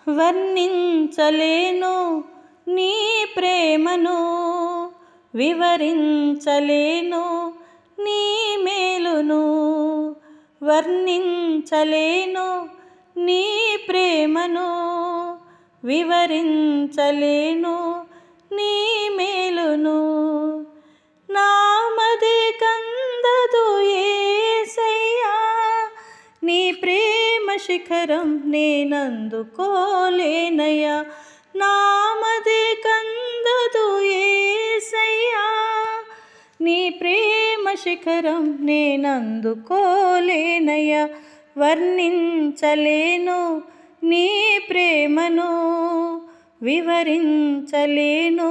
వర్ణించలేను నీ ప్రేమను, వివరించలేను నీ మేలును. వర్ణించలేను నీ ప్రేమను, వివరించలేను నీ మేలును. నామది కందదు యేసయ్యా, నీ ప్రేమ శిఖరం నేనందుకోలేనయ్యా. నామది కందదు యేసయ్యా, నీ ప్రేమ శిఖరం నేనందుకోలేనయ్యా. వర్ణించలేను నీ ప్రేమను, వివరించలేను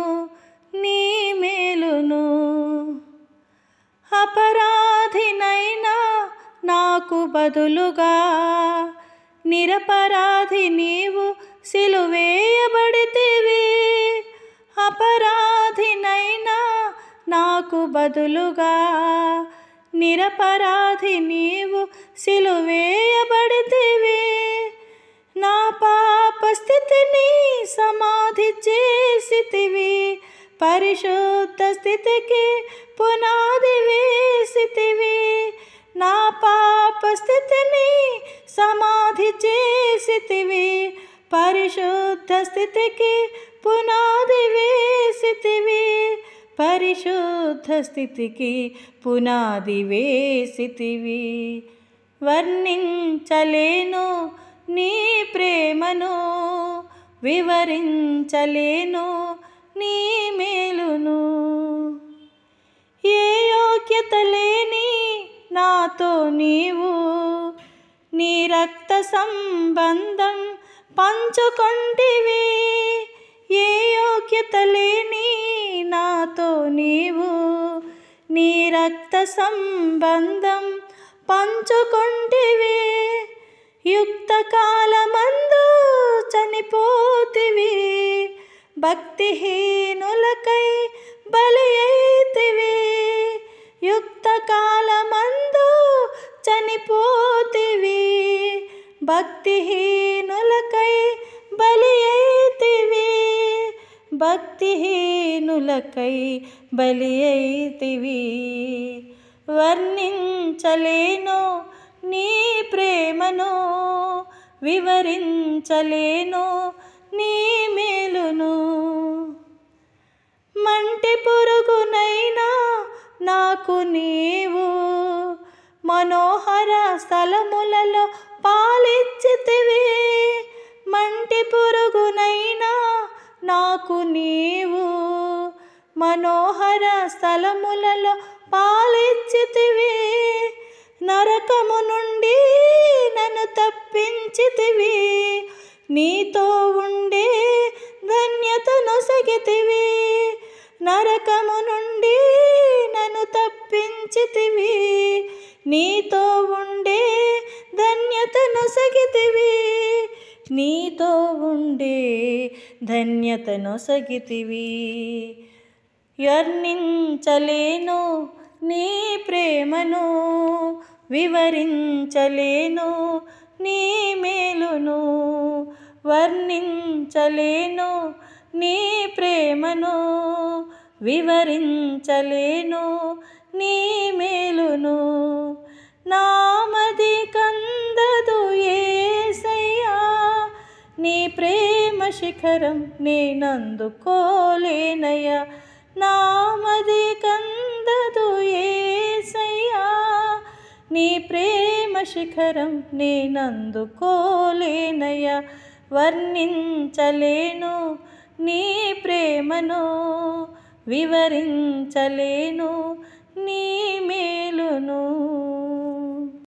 నీ మేలును. అపరాధినైనా నాకు బదులుగా, నిరపరాధి నీవు సిలువేయబడితివి. అపరాధినైనా నాకు బదులుగా, నిరపరాధి నీవు సిలువేయబడితివి. నా పాప స్థితిని సమాధి చేసితివి, పరిశుద్ధ స్థితికి పునాది వేసితివి. నా పాప స్థితిని సమాధి చేసితివి, పరిశుద్ధ స్థితికి పునాది వేసితివి. పరిశుద్ధ స్థితికి పునాది వేసితివి. వర్ణించలేను నీ ప్రేమను, వివరించలేను నీ మేలును. ఏ యోగ్యత లేని నాతో నీవు నీ రక్త సంబంధం పంచుకొంటివి. ఏ యోగ్యత లేని నాతో నీవు నీ రక్త సంబంధం పంచుకొంటివి. యుక్త కాలమందు చనిపోతివి, భక్తిహీనులకై బలి అయితివి. యుక్త కాలమందు చనిపోతివి, భక్తిహీనులకై బలి అయితివి. భక్తిహీనులకై బలి అయితివి. వర్ణించలేను నీ ప్రేమను, వివరించలేను నీ మేలును. మంటి పురుగునైనా నాకు నీవు మనోహర స్థలములలో పాలిచ్చితివి. మంటి పురుగునైనా నాకు నీవు మనోహర స్థలములలో పాలిచ్చితివి. నరకము నుండి నన్ను తప్పించితివి, నీతో ఉండే ధన్యత నొసగితివి. నరకము నుండి నన్ను తప్పించితివి, నీతో ఉండే ధన్యత నొసగితివి. నీతో ఉండే ధన్యత నొసగితివి. వర్ణించలేను నీ ప్రేమను, వివరించలేను నీ మేలును. వర్ణించలేను నీ ప్రేమను, వివరించలేను నీ మేలును. నామది కందదు యేసయ్యా, నీ ప్రేమ శిఖరం నేనందుకోలేనయ్యా. నామది కందదు యేసయ్యా, నీ ప్రేమ శిఖరం నేనందుకోలేనయ్యా. వర్ణించలేను నీ ప్రేమను, వివరించలేను నీ మేలును.